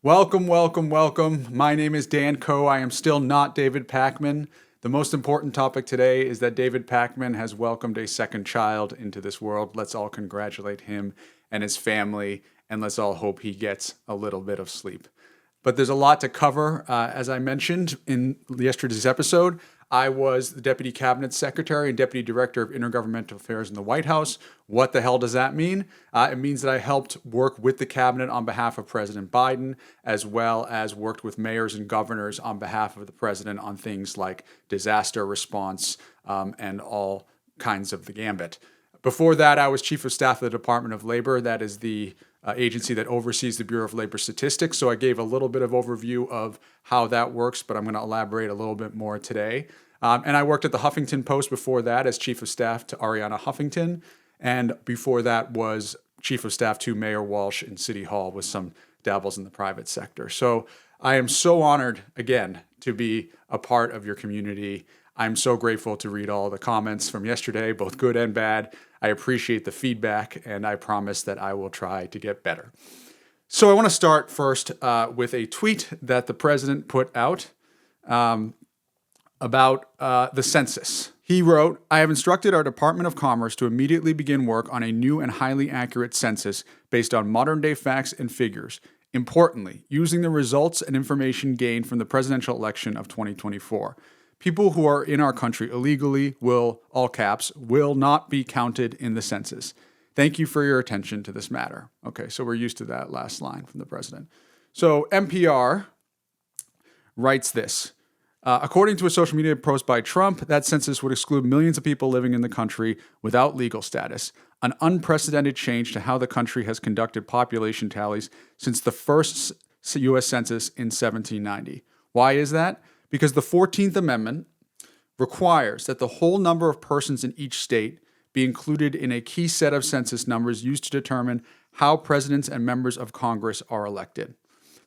Welcome, welcome, welcome. My name is Dan Coe. I am still not David Pakman. The most important topic today is that David Pakman has welcomed a second child into this world. Let's all congratulate him and his family, and let's all hope he gets a little bit of sleep. But there's a lot to cover. As I mentioned in yesterday's episode, I was the Deputy Cabinet Secretary and Deputy Director of Intergovernmental Affairs in the White House. What the hell does that mean? It means that I helped work with the cabinet on behalf of President Biden, as well as worked with mayors and governors on behalf of the president on things like disaster response and all kinds of the gambit. Before that, I was Chief of Staff of the Department of Labor. That is the agency that oversees the Bureau of Labor Statistics. So I gave a little bit of overview of how that works, but I'm going to elaborate a little bit more today. And I worked at the Huffington Post before that as Chief of Staff to Arianna Huffington. And before that was Chief of Staff to Mayor Walsh in City Hall with some dabbles in the private sector. So I am so honored, again, to be a part of your community. I'm so grateful to read all the comments from yesterday, both good and bad. I appreciate the feedback, and I promise that I will try to get better. So I want to start first with a tweet that the president put out about the census. He wrote, "I have instructed our Department of Commerce to immediately begin work on a new and highly accurate census based on modern-day facts and figures. Importantly, using the results and information gained from the presidential election of 2024. People who are in our country illegally will, all caps, will not be counted in the census. Thank you for your attention to this matter." Okay, so we're used to that last line from the president. So NPR writes this. According to a social media post by Trump, that census would exclude millions of people living in the country without legal status, an unprecedented change to how the country has conducted population tallies since the first U.S. Census in 1790. Why is that? Because the 14th Amendment requires that the whole number of persons in each state be included in a key set of census numbers used to determine how presidents and members of Congress are elected.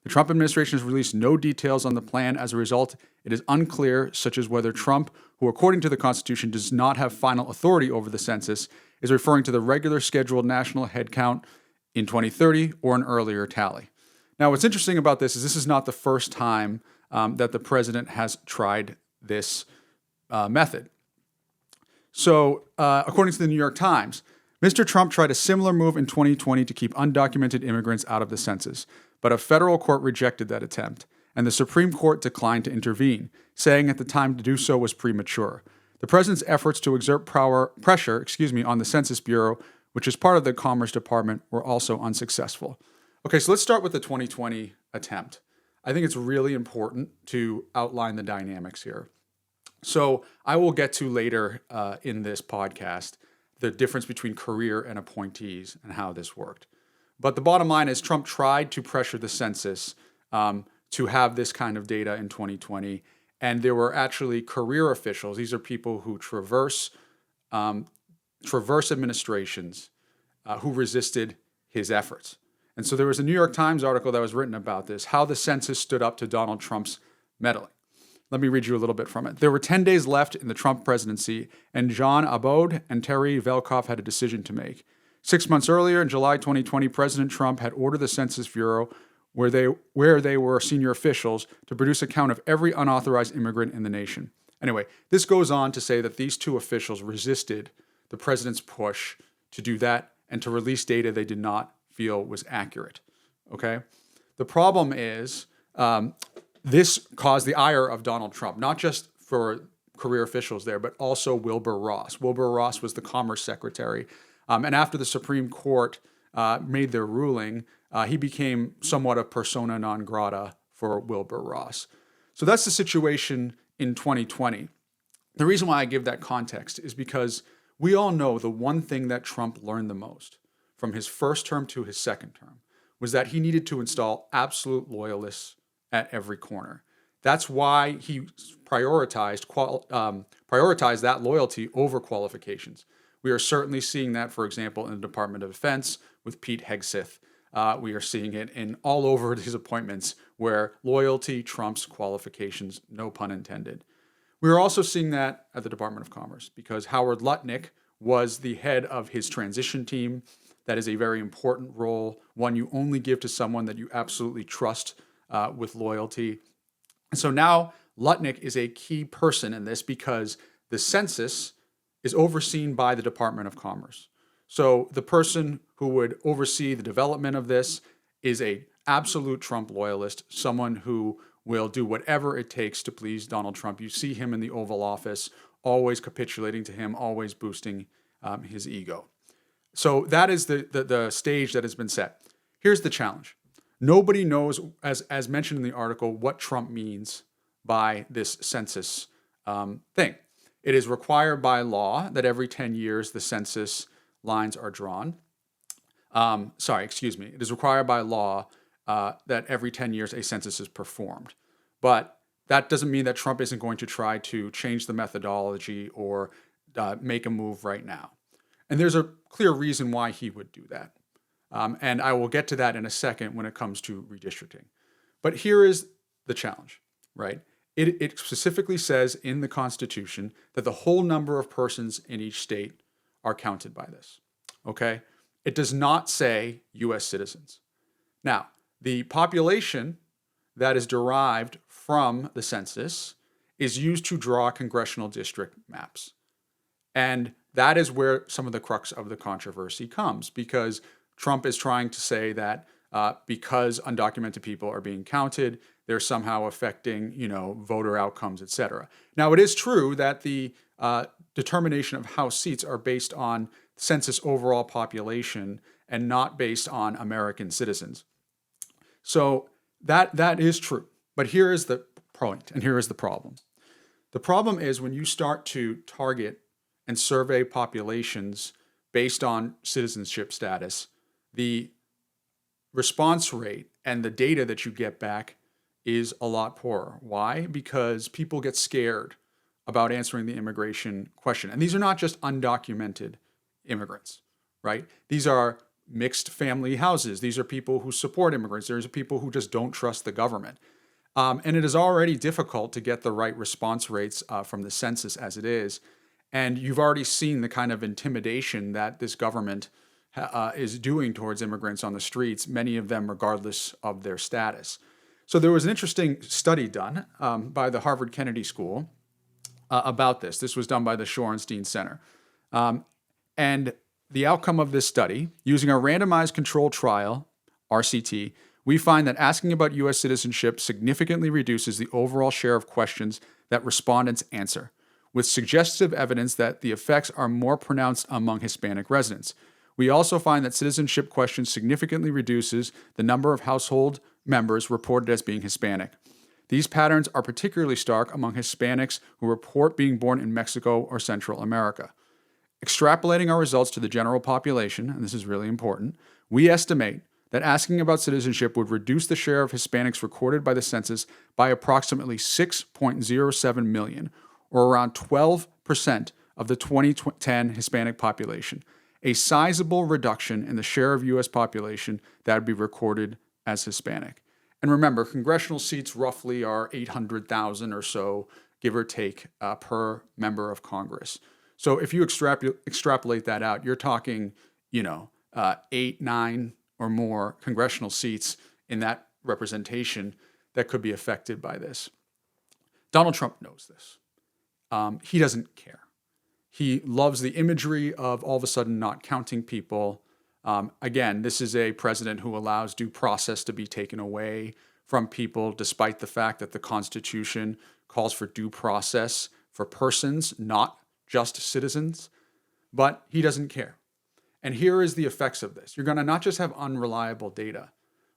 The Trump administration has released no details on the plan. As a result, it is unclear, such as whether Trump, who according to the Constitution does not have final authority over the census, is referring to the regular scheduled national head count in 2030 or an earlier tally. Now, what's interesting about this is not the first time that the president has tried this method. So, according to the New York Times, Mr. Trump tried a similar move in 2020 to keep undocumented immigrants out of the census, but a federal court rejected that attempt, and the Supreme Court declined to intervene, saying at the time to do so was premature. The president's efforts to exert pressure on the Census Bureau, which is part of the Commerce Department, were also unsuccessful. Okay, so let's start with the 2020 attempt. I think it's really important to outline the dynamics here. So I will get to later in this podcast the difference between career and appointees and how this worked. But the bottom line is Trump tried to pressure the census to have this kind of data in 2020. And there were actually career officials. These are people who traverse administrations who resisted his efforts. And so there was a New York Times article that was written about this, how the census stood up to Donald Trump's meddling. Let me read you a little bit from it. There were 10 days left in the Trump presidency, and John Abbott and Terry Velkoff had a decision to make. 6 months earlier, in July 2020, President Trump had ordered the Census Bureau, where they were senior officials, to produce a count of every unauthorized immigrant in the nation. Anyway, this goes on to say that these two officials resisted the president's push to do that and to release data they did not feel was accurate. Okay? The problem is this caused the ire of Donald Trump, not just for career officials there, but also Wilbur Ross. Wilbur Ross was the Commerce Secretary. And after the Supreme Court made their ruling, he became somewhat of persona non grata for Wilbur Ross. So that's the situation in 2020. The reason why I give that context is because we all know the one thing that Trump learned the most from his first term to his second term was that he needed to install absolute loyalists at every corner. That's why he prioritized that loyalty over qualifications. We are certainly seeing that, for example, in the Department of Defense with Pete Hegseth. We are seeing it in all over his appointments where loyalty trumps qualifications, no pun intended. We are also seeing that at the Department of Commerce because Howard Lutnick was the head of his transition team. That is a very important role, one you only give to someone that you absolutely trust with loyalty. And so now Lutnick is a key person in this because the census is overseen by the Department of Commerce. So the person who would oversee the development of this is a absolute Trump loyalist, someone who will do whatever it takes to please Donald Trump. You see him in the Oval Office, always capitulating to him, always boosting his ego. So that is the stage that has been set. Here's the challenge. Nobody knows, as mentioned in the article, what Trump means by this census thing. It is required by law that every 10 years the census lines are drawn. It is required by law that every 10 years a census is performed. But that doesn't mean that Trump isn't going to try to change the methodology or make a move right now. And there's a clear reason why he would do that. And I will get to that in a second when it comes to redistricting. But here is the challenge, right? It specifically says in the Constitution that the whole number of persons in each state are counted by this, okay? It does not say U.S. citizens. Now, the population that is derived from the census is used to draw congressional district maps. And that is where some of the crux of the controversy comes, because Trump is trying to say that because undocumented people are being counted, they're somehow affecting, voter outcomes, et cetera. Now, it is true that the determination of House seats are based on census overall population and not based on American citizens. So that is true. But here is the point, and here is the problem. The problem is when you start to target and survey populations based on citizenship status, the response rate and the data that you get back is a lot poorer. Why? Because people get scared about answering the immigration question. And these are not just undocumented immigrants, right? These are mixed family houses. These are people who support immigrants. There's people who just don't trust the government. And it is already difficult to get the right response rates from the census as it is. And you've already seen the kind of intimidation that this government is doing towards immigrants on the streets, many of them regardless of their status. So there was an interesting study done by the Harvard Kennedy School about this. This was done by the Shorenstein Center. And the outcome of this study, using a randomized controlled trial, RCT, we find that asking about U.S. citizenship significantly reduces the overall share of questions that respondents answer, with suggestive evidence that the effects are more pronounced among Hispanic residents. We also find that citizenship questions significantly reduces the number of household members reported as being Hispanic. These patterns are particularly stark among Hispanics who report being born in Mexico or Central America. Extrapolating our results to the general population, and this is really important, we estimate that asking about citizenship would reduce the share of Hispanics recorded by the census by approximately 6.07 million, or around 12% of the 2010 Hispanic population, a sizable reduction in the share of U.S. population that would be recorded as Hispanic. And remember, congressional seats roughly are 800,000 or so, give or take, per member of Congress. So if you extrapolate that out, you're talking, 8, 9 or more congressional seats in that representation that could be affected by this. Donald Trump knows this. He doesn't care. He loves the imagery of all of a sudden not counting people. Again, this is a president who allows due process to be taken away from people, despite the fact that the Constitution calls for due process for persons, not just citizens. But he doesn't care. And here is the effects of this. You're going to not just have unreliable data,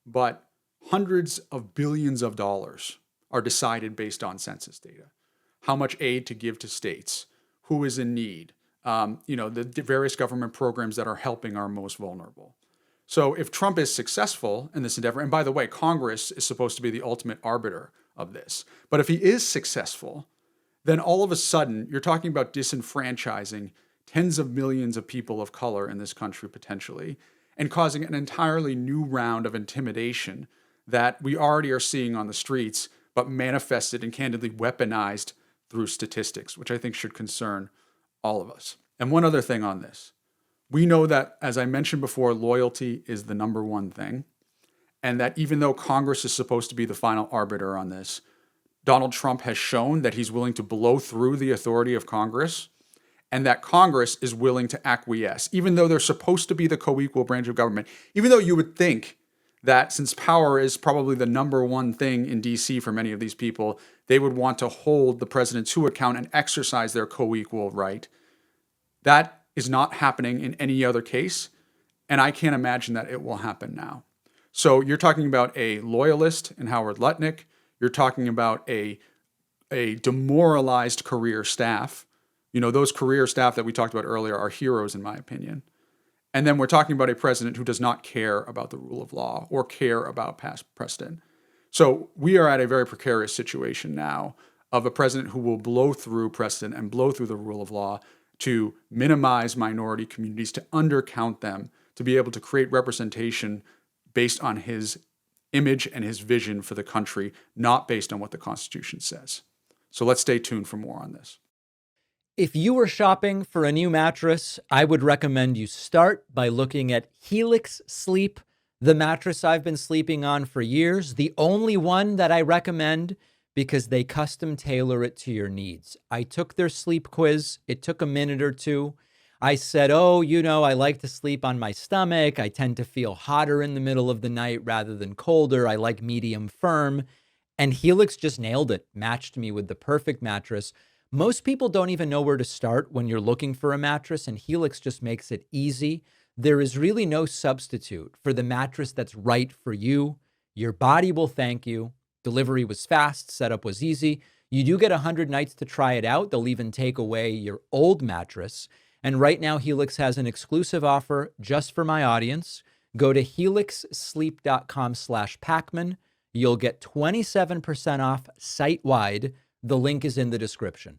but hundreds of billions of dollars are decided based on census data. How much aid to give to states, who is in need, the various government programs that are helping our most vulnerable. So if Trump is successful in this endeavor, and by the way, Congress is supposed to be the ultimate arbiter of this, but if he is successful, then all of a sudden you're talking about disenfranchising tens of millions of people of color in this country potentially, and causing an entirely new round of intimidation that we already are seeing on the streets, but manifested and candidly weaponized through statistics, which I think should concern all of us. And one other thing on this. We know that, as I mentioned before, loyalty is the number one thing. and that even though Congress is supposed to be the final arbiter on this, Donald Trump has shown that he's willing to blow through the authority of Congress, and that Congress is willing to acquiesce, even though they're supposed to be the co-equal branch of government, even though you would think that since power is probably the number one thing in DC for many of these people, they would want to hold the president to account and exercise their co-equal right. That is not happening in any other case, and I can't imagine that it will happen now. So you're talking about a loyalist in Howard Lutnick. You're talking about a demoralized career staff. You know, those career staff that we talked about earlier are heroes, in my opinion. And then we're talking about a president who does not care about the rule of law or care about past precedent. So we are at a very precarious situation now of a president who will blow through precedent and blow through the rule of law to minimize minority communities, to undercount them, to be able to create representation based on his image and his vision for the country, not based on what the Constitution says. So let's stay tuned for more on this. If you are shopping for a new mattress, I would recommend you start by looking at Helix Sleep, the mattress I've been sleeping on for years, the only one that I recommend because they custom tailor it to your needs. I took their sleep quiz. It took a minute or two. I said, I like to sleep on my stomach. I tend to feel hotter in the middle of the night rather than colder. I like medium firm. And Helix just nailed it, matched me with the perfect mattress. Most people don't even know where to start when you're looking for a mattress, and Helix just makes it easy. There is really no substitute for the mattress that's right for you. Your body will thank you. Delivery was fast, setup was easy. You do get 100 nights to try it out. They'll even take away your old mattress. And right now, Helix has an exclusive offer just for my audience. Go to helixsleep.com/Pakman. You'll get 27% off site-wide. The link is in the description.